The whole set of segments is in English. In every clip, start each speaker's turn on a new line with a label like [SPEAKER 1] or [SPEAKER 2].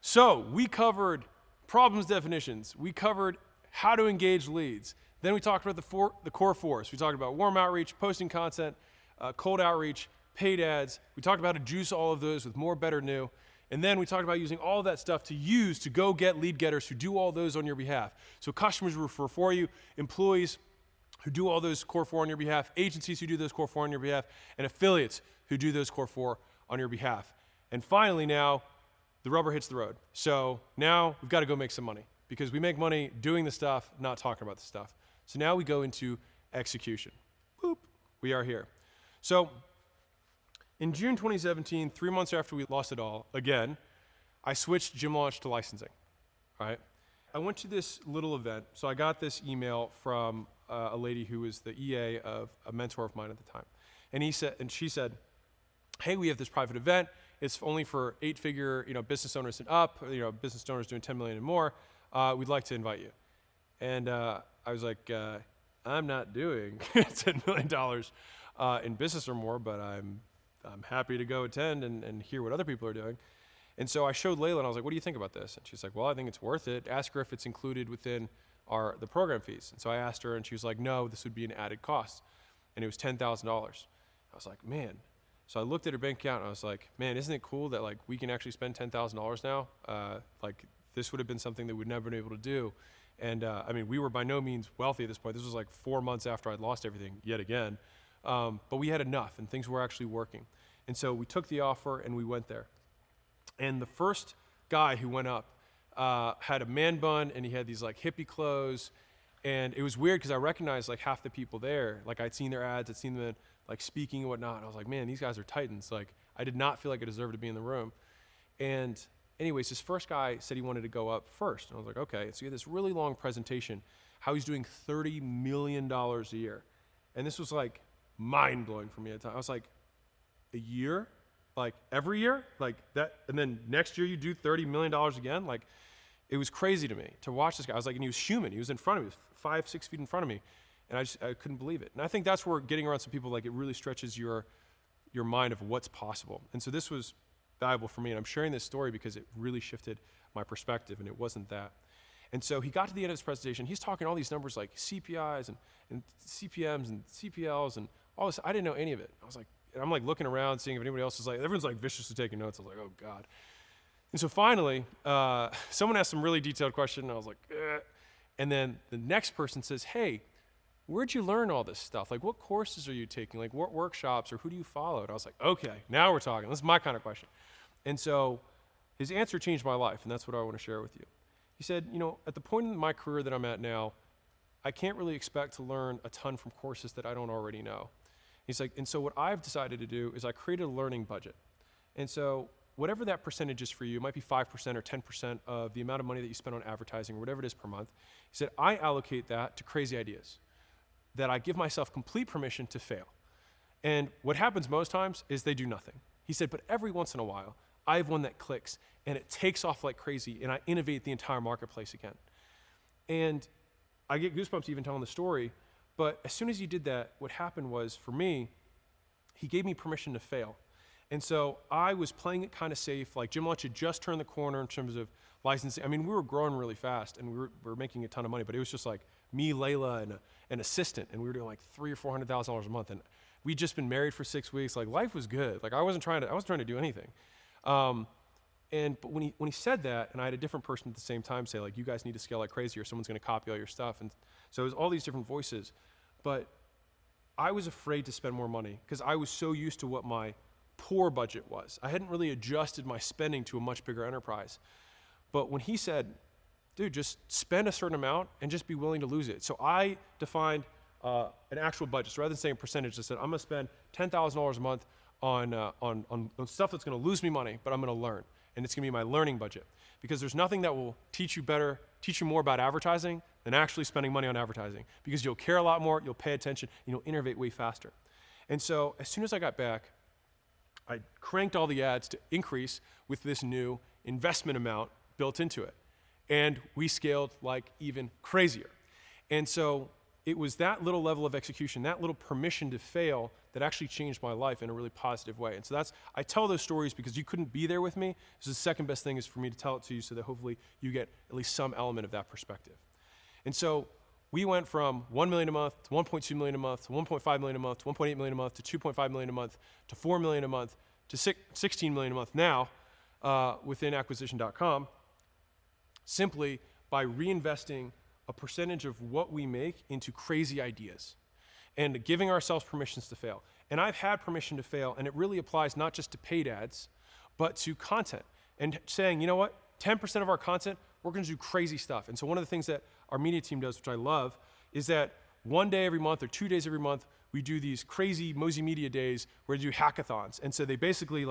[SPEAKER 1] So we covered problems definitions. We covered how to engage leads. Then we talked about the core force. We talked about warm outreach, posting content, cold outreach, paid ads. We talked about how to juice all of those with more, better, new. And then we talked about using all of that stuff to use to go get lead getters who do all those on your behalf. So customers who refer for you, employees who do all those core 4 on your behalf, agencies who do those core 4 on your behalf, and affiliates who do those core 4 on your behalf. And finally now, the rubber hits the road. So now we've got to go make some money because we make money doing the stuff, not talking about the stuff. So now we go into execution. Boop, we are here. So in June 2017, 3 months after we lost it all, again, I switched Gym Launch to licensing, all right? I went to this little event. So I got this email from a lady who was the EA of a mentor of mine at the time. And she said, hey, we have this private event. It's only for 8-figure, business owners and up, business owners doing 10 million and more. We'd like to invite you. And I was like, I'm not doing $10 million in business or more, but I'm happy to go attend and hear what other people are doing. And so I showed Layla and I was like, what do you think about this? And she's like, well, I think it's worth it. Ask her if it's included within the program fees. And so I asked her and she was like, no, this would be an added cost. And it was $10,000. I was like, man. So I looked at her bank account and I was like, man, isn't it cool that we can actually spend $10,000 now? This would have been something that we'd never been able to do. And we were by no means wealthy at this point. This was 4 months after I'd lost everything yet again. But we had enough and things were actually working. And so we took the offer and we went there. And the first guy who went up had a man bun and he had these hippie clothes. And it was weird because I recognized half the people there. I'd seen their ads, I'd seen them speaking and whatnot. And I was like, man, these guys are titans. I did not feel like I deserved to be in the room. And anyways, this first guy said he wanted to go up first. And I was like, okay. So he had this really long presentation, how he's doing $30 million a year. And this was mind blowing for me at the time. I was like, a year? Every year? That, and then next year you do $30 million again? It was crazy to me to watch this guy. I was and he was human. He was in front of me. He was 5-6 feet in front of me. And I couldn't believe it. And I think that's where getting around some people, it really stretches your mind of what's possible. And so this was valuable for me. And I'm sharing this story because it really shifted my perspective, and it wasn't that. And so he got to the end of his presentation. He's talking all these numbers like CPIs and CPMs and CPLs and all this. I didn't know any of it. I was and I'm looking around, seeing if anybody else is everyone's viciously taking notes. I was like, oh God. And so finally, someone asked some really detailed question, and I was like, eh. And then the next person says, hey, where'd you learn all this stuff? What courses are you taking? What workshops, or who do you follow? And I was like, okay, now we're talking. This is my kind of question. And so his answer changed my life, and that's what I want to share with you. He said, at the point in my career that I'm at now, I can't really expect to learn a ton from courses that I don't already know. He's like, and so what I've decided to do is I created a learning budget. And so whatever that percentage is for you, it might be 5% or 10% of the amount of money that you spend on advertising or whatever it is per month. He said, I allocate that to crazy ideas, that I give myself complete permission to fail. And what happens most times is they do nothing. He said, but every once in a while, I have one that clicks and it takes off like crazy and I innovate the entire marketplace again. And I get goosebumps even telling the story, but as soon as he did that, what happened was, for me, he gave me permission to fail. And so I was playing it kind of safe. Gym Launch had just turned the corner in terms of licensing. We were growing really fast and we were making a ton of money, but it was just me, Layla, and an assistant, and we were doing $300,000 or $400,000 a month. And we'd just been married for 6 weeks. Life was good. I wasn't trying to do anything. But when he said that, and I had a different person at the same time say, you guys need to scale like crazy or someone's going to copy all your stuff. And so it was all these different voices. But I was afraid to spend more money because I was so used to what my poor budget was. I hadn't really adjusted my spending to a much bigger enterprise. But when he said, dude, just spend a certain amount and just be willing to lose it. So I defined an actual budget. So rather than saying percentage, I said, I'm going to spend $10,000 a month on stuff that's going to lose me money, but I'm going to learn. And it's going to be my learning budget. Because there's nothing that will teach you more about advertising than actually spending money on advertising. Because you'll care a lot more, you'll pay attention, and you'll innovate way faster. And so as soon as I got back, I cranked all the ads to increase with this new investment amount built into it. And we scaled even crazier. And so it was that little level of execution, that little permission to fail that actually changed my life in a really positive way. And so I tell those stories because you couldn't be there with me. So the second best thing is for me to tell it to you so that hopefully you get at least some element of that perspective. And so we went from 1 million a month to 1.2 million a month to 1.5 million a month to 1.8 million a month to 2.5 million a month to 4 million a month to 16 million a month now within acquisition.com, simply by reinvesting a percentage of what we make into crazy ideas and giving ourselves permissions to fail. And I've had permission to fail, and it really applies not just to paid ads, but to content. And saying, you know what, 10% of our content, we're gonna do crazy stuff. And so one of the things that our media team does, which I love, is that one day every month or 2 days every month, we do these crazy Mosey Media days where we do hackathons. And so they basically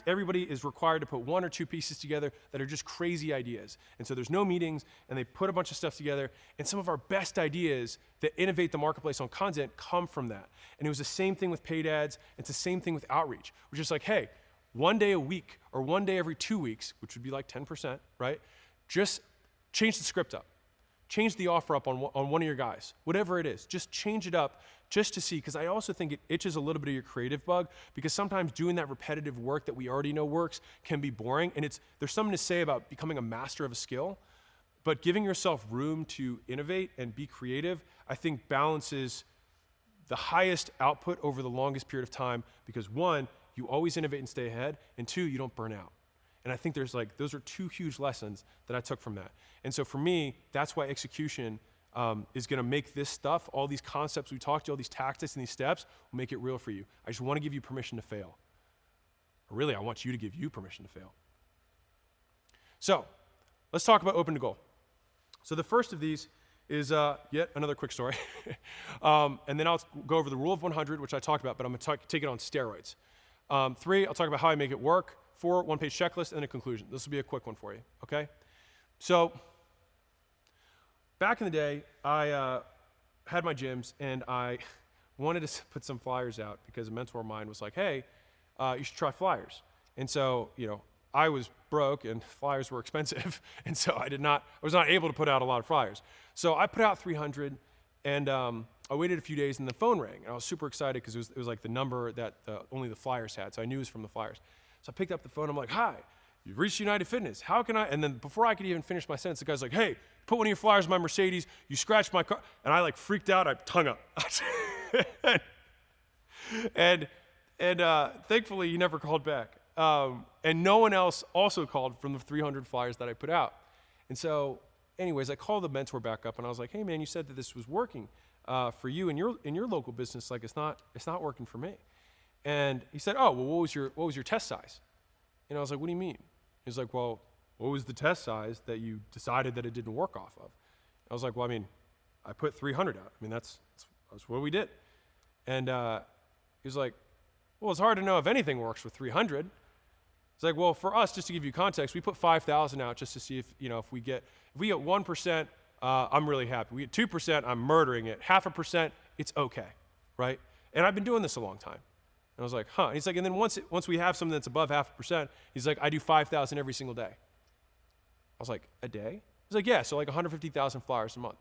[SPEAKER 1] everybody is required to put 1 or 2 pieces together that are just crazy ideas. And so there's no meetings, and they put a bunch of stuff together, and some of our best ideas that innovate the marketplace on content come from that. And it was the same thing with paid ads. It's the same thing with outreach. We're just like, hey, 1 day a week or 1 day every 2 weeks, which would be like 10%, right? Just change the script up. Change the offer up on one of your guys, whatever it is. Just change it up just to see, because I also think it itches a little bit of your creative bug, because sometimes doing that repetitive work that we already know works can be boring, and there's something to say about becoming a master of a skill, but giving yourself room to innovate and be creative, I think balances the highest output over the longest period of time, because 1, you always innovate and stay ahead, and 2, you don't burn out. And I think those are 2 huge lessons that I took from that. And so for me, that's why execution is gonna make this stuff, all these concepts we talked to, all these tactics and these steps, will make it real for you. I just wanna give you permission to fail. Or really, I want you to give you permission to fail. So, let's talk about open to goal. So the first of these is yet another quick story. And then I'll go over the rule of 100, which I talked about, but I'm gonna take it on steroids. 3, I'll talk about how I make it work. 4, 1-page checklist, and then a conclusion. This will be a quick one for you, okay? So, back in the day, I had my gyms, and I wanted to put some flyers out because a mentor of mine was like, hey, you should try flyers. And so, I was broke, and flyers were expensive, and so I was not able to put out a lot of flyers. So I put out 300, and I waited a few days, and the phone rang, and I was super excited because it was like the number that only the flyers had, so I knew it was from the flyers. So I picked up the phone, I'm like, hi, you've reached United Fitness. How can I? And then before I could even finish my sentence, the guy's like, hey, put one of your flyers in my Mercedes, you scratched my car. And I freaked out, I hung up. and thankfully, he never called back. And no one else also called from the 300 flyers that I put out. And so anyways, I called the mentor back up, and I was like, hey man, you said that this was working for you in your local business. Like it's not working for me. And he said, oh, well, what was your test size? And I was like, what do you mean? He was like, well, what was the test size that you decided that it didn't work off of? I was like, well, I mean, I put 300 out. I mean, that's what we did. And he was like, well, it's hard to know if anything works with 300. It's like, well, for us, just to give you context, we put 5,000 out just to see if we get 1%, I'm really happy. We get 2%, I'm murdering it. 0.5%, it's okay, right? And I've been doing this a long time. And I was like, huh. And he's like, and then once we have something that's above 0.5%, he's like, I do 5,000 every single day. I was like, a day? He's like, yeah, so like 150,000 flyers a month.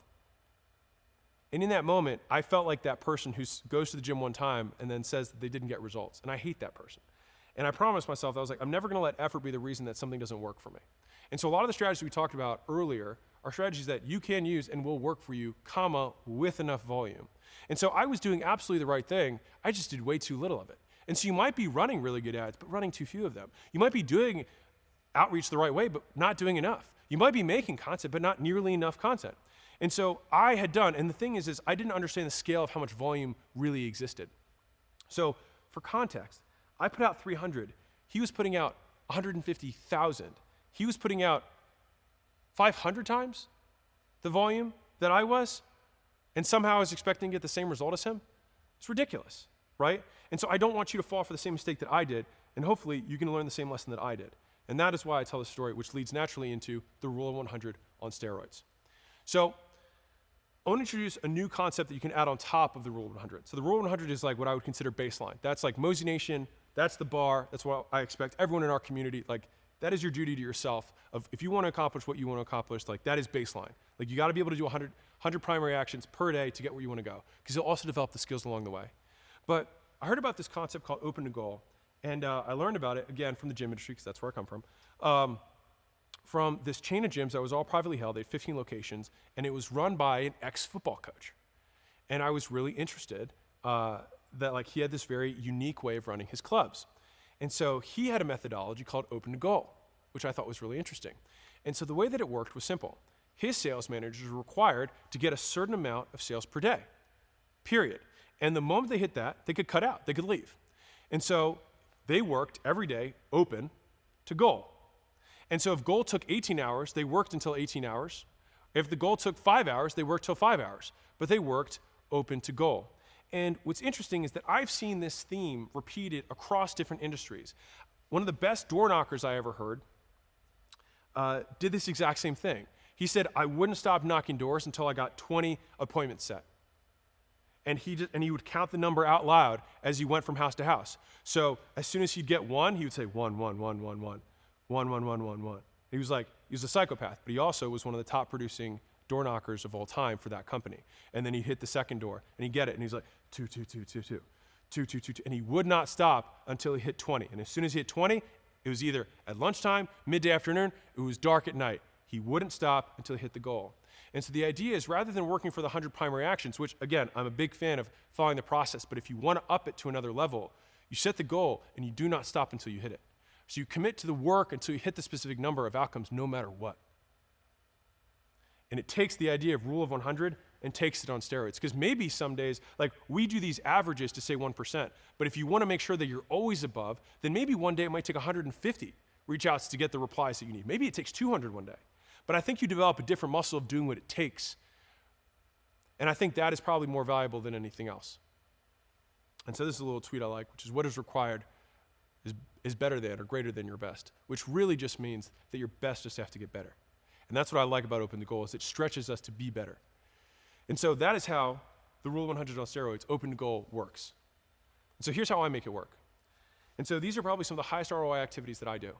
[SPEAKER 1] And in that moment, I felt like that person who goes to the gym one time and then says that they didn't get results. And I hate that person. And I promised myself, I was like, I'm never gonna let effort be the reason that something doesn't work for me. And so a lot of the strategies we talked about earlier are strategies that you can use and will work for you, with enough volume. And so I was doing absolutely the right thing, I just did way too little of it. And so you might be running really good ads, but running too few of them. You might be doing outreach the right way, but not doing enough. You might be making content, but not nearly enough content. And so I had done, and the thing is I didn't understand the scale of how much volume really existed. So for context, I put out 300. He was putting out 150,000. He was putting out 500 times the volume that I was, and somehow I was expecting to get the same result as him. It's ridiculous, right? And so I don't want you to fall for the same mistake that I did, and hopefully you can learn the same lesson that I did. And that is why I tell this story, which leads naturally into the rule of 100 on steroids. So I want to introduce a new concept that you can add on top of the rule of 100. So the rule of 100 is like what I would consider baseline. That's like Mosey Nation, that's the bar, that's what I expect everyone in our community, like that is your duty to yourself of if you want to accomplish what you want to accomplish, like that is baseline. Like you got to be able to do 100 primary actions per day to get where you want to go, because you'll also develop the skills along the way. But I heard about this concept called open to goal, and I learned about it, again, from the gym industry, because that's where I come from this chain of gyms that was all privately held. They had 15 locations, and it was run by an ex-football coach. And I was really interested that like he had this very unique way of running his clubs. And so he had a methodology called open to goal, which I thought was really interesting. And so the way that it worked was simple. His sales managers were required to get a certain amount of sales per day, period. And the moment they hit that, they could cut out, they could leave. And so they worked every day open to goal. And so if goal took 18 hours, they worked until 18 hours. If the goal took 5 hours, they worked till 5 hours. But they worked open to goal. And what's interesting is that I've seen this theme repeated across different industries. One of the best door knockers I ever heard did this exact same thing. He said, I wouldn't stop knocking doors until I got 20 appointments set. And he would count the number out loud as he went from house to house. So as soon as he'd get one, he would say 1, 1, 1, 1, 1, 1, 1, 1, 1, 1. He was a psychopath, but he also was one of the top producing door knockers of all time for that company. And then he'd hit the second door, and he'd get it, and he's like, 2, 2, 2, 2, 2, 2, 2, 2, 2, and he would not stop until he hit 20. And as soon as he hit 20, it was either at lunchtime, midday afternoon, it was dark at night. He wouldn't stop until he hit the goal. And so the idea is, rather than working for the 100 primary actions, which again, I'm a big fan of following the process, but if you want to up it to another level, you set the goal and you do not stop until you hit it. So you commit to the work until you hit the specific number of outcomes, no matter what. And it takes the idea of rule of 100 and takes it on steroids. Because maybe some days, like we do these averages to say 1%, but if you want to make sure that you're always above, then maybe one day it might take 150 reach outs to get the replies that you need. Maybe it takes 200 one day. But I think you develop a different muscle of doing what it takes. And I think that is probably more valuable than anything else. And so this is a little tweet I like, which is what is required is better than or greater than your best, which really just means that your best just have to get better. And that's what I like about Open to Goal, is it stretches us to be better. And so that is how the Rule of 100 on steroids, Open to Goal, works. And so here's how I make it work. And so these are probably some of the highest ROI activities that I do.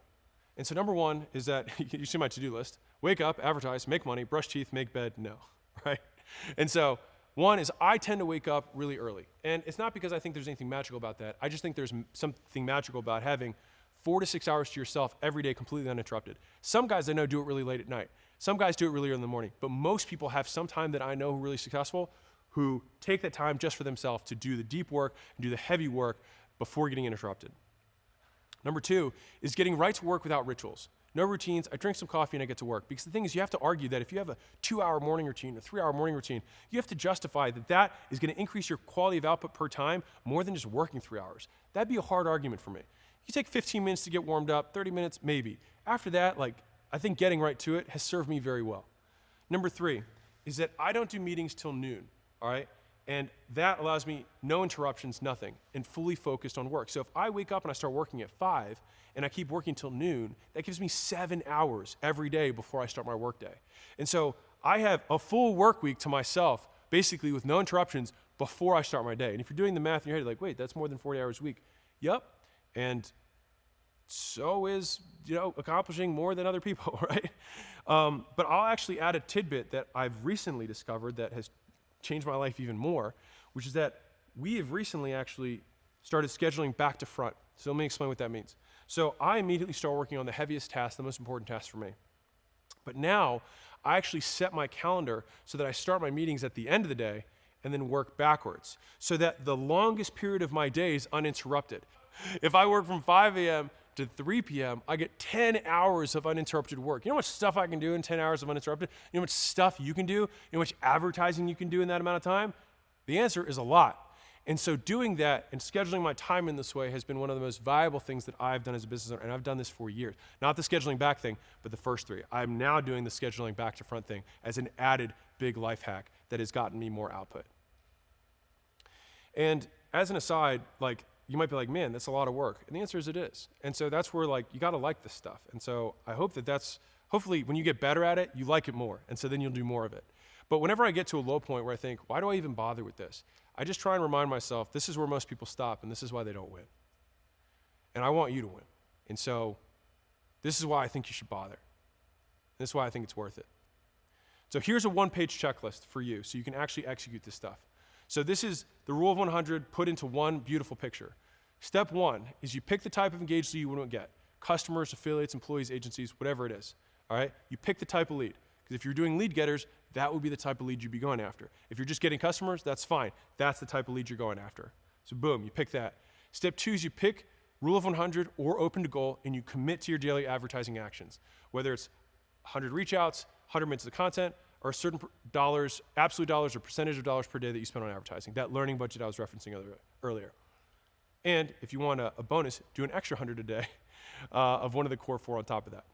[SPEAKER 1] And so number one is that, you see my to-do list, wake up, advertise, make money, brush teeth, make bed, no, right? And so one is I tend to wake up really early. And it's not because I think there's anything magical about that. I just think there's something magical about having 4 to 6 hours to yourself every day completely uninterrupted. Some guys I know do it really late at night. Some guys do it really early in the morning. But most people have some time that I know who are really successful who take that time just for themselves to do the deep work and do the heavy work before getting interrupted. Number two is getting right to work without rituals. No routines, I drink some coffee and I get to work. Because the thing is, you have to argue that if you have a 2-hour morning routine, a 3-hour morning routine, you have to justify that that is going to increase your quality of output per time more than just working 3 hours. That'd be a hard argument for me. You take 15 minutes to get warmed up, 30 minutes, maybe. After that, I think getting right to it has served me very well. Number three is that I don't do meetings till noon, all right? And that allows me no interruptions, nothing, and fully focused on work. So if I wake up and I start working at 5 and I keep working till noon, that gives me 7 hours every day before I start my workday. And so I have a full work week to myself, basically with no interruptions before I start my day. And if you're doing the math in your head, you're like, wait, that's more than 40 hours a week. Yep. And so is, accomplishing more than other people, right? But I'll actually add a tidbit that I've recently discovered that has changed my life even more, which is that we have recently actually started scheduling back to front. So let me explain what that means. So I immediately start working on the heaviest task, the most important task for me. But now I actually set my calendar so that I start my meetings at the end of the day and then work backwards so that the longest period of my day is uninterrupted. If I work from 5 a.m. to 3 p.m., I get 10 hours of uninterrupted work. You know how much stuff I can do in 10 hours of uninterrupted? You know how much stuff you can do? You know how much advertising you can do in that amount of time? The answer is a lot. And so doing that and scheduling my time in this way has been one of the most valuable things that I've done as a business owner, and I've done this for years. Not the scheduling back thing, but the first three. I'm now doing the scheduling back to front thing as an added big life hack that has gotten me more output. And as an aside, you might be like, man, that's a lot of work. And the answer is it is. And so that's where you gotta like this stuff. And so I hope hopefully when you get better at it, you like it more. And so then you'll do more of it. But whenever I get to a low point where I think, why do I even bother with this? I just try and remind myself, this is where most people stop and this is why they don't win. And I want you to win. And so This is why I think you should bother. This is why I think it's worth it. So here's a one-page checklist for you so you can actually execute this stuff. So this is the rule of 100 put into one beautiful picture. Step one is you pick the type of engaged lead you want to get. Customers, affiliates, employees, agencies, whatever it is. All right? You pick the type of lead. Because if you're doing lead getters, that would be the type of lead you'd be going after. If you're just getting customers, that's fine. That's the type of lead you're going after. So boom, you pick that. Step two is you pick rule of 100 or open to goal, and you commit to your daily advertising actions. Whether it's 100 reach outs, 100 minutes of content, or certain dollars, absolute dollars or percentage of dollars per day that you spend on advertising. That learning budget I was referencing earlier. And if you want a bonus, do an extra 100 a day of one of the core four on top of that.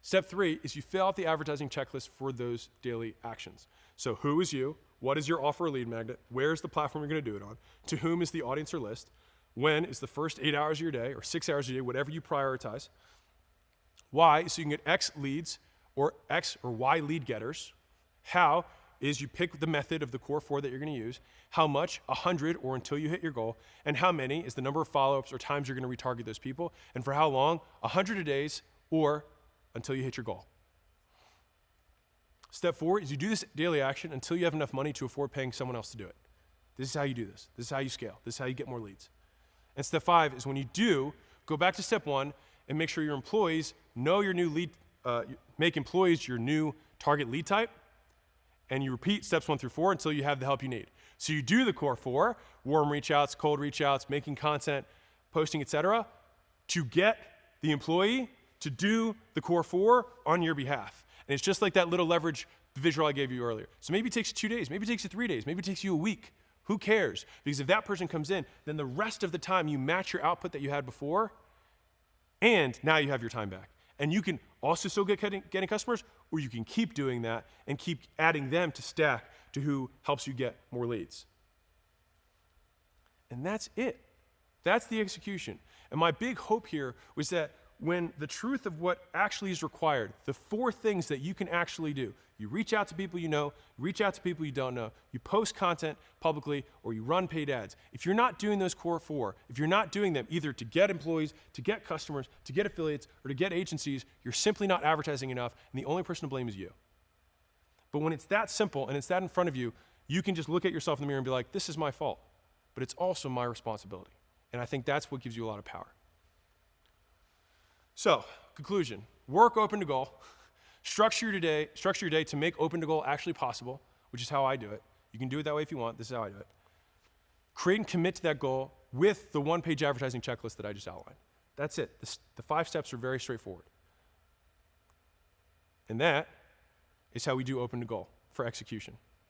[SPEAKER 1] Step three is you fill out the advertising checklist for those daily actions. So who is you? What is your offer or lead magnet? Where's the platform you're going to do it on? To whom is the audience or list? When is the first 8 hours of your day or 6 hours a day, whatever you prioritize? Why? So you can get X leads or X or Y lead getters. How is you pick the method of the core four that you're going to use. How much? 100 or until you hit your goal. And how many is the number of follow-ups or times you're going to retarget those people. And for how long? 100 a days or until you hit your goal. Step four is you do this daily action until you have enough money to afford paying someone else to do it. This is how you do this. This is how you scale. This is how you get more leads. And step five is when you do, go back to step one and make sure your employees know your new lead, make employees your new target lead type, and you repeat steps 1 through 4 until you have the help you need. So you do the core four, warm reach outs, cold reach outs, making content, posting, etc., to get the employee to do the core four on your behalf. And it's just like that little leverage visual I gave you earlier. So maybe it takes you 2 days, maybe it takes you 3 days, maybe it takes you a week. Who cares? Because if that person comes in, then the rest of the time you match your output that you had before, and now you have your time back. And you can also still get getting customers, or you can keep doing that and keep adding them to stack to who helps you get more leads. And that's it. That's the execution. And my big hope here was that when the truth of what actually is required, the 4 things that you can actually do, you reach out to people you know, reach out to people you don't know, you post content publicly, or you run paid ads. If you're not doing those core 4, if you're not doing them either to get employees, to get customers, to get affiliates, or to get agencies, you're simply not advertising enough, and the only person to blame is you. But when it's that simple and it's that in front of you, you can just look at yourself in the mirror and be like, this is my fault, but it's also my responsibility. And I think that's what gives you a lot of power. So, conclusion, work open to goal. Structure your day to make open to goal actually possible, which is how I do it. You can do it that way if you want. This is how I do it. Create and commit to that goal with the one-page advertising checklist that I just outlined. That's it. The 5 steps are very straightforward. And that is how we do open to goal for execution.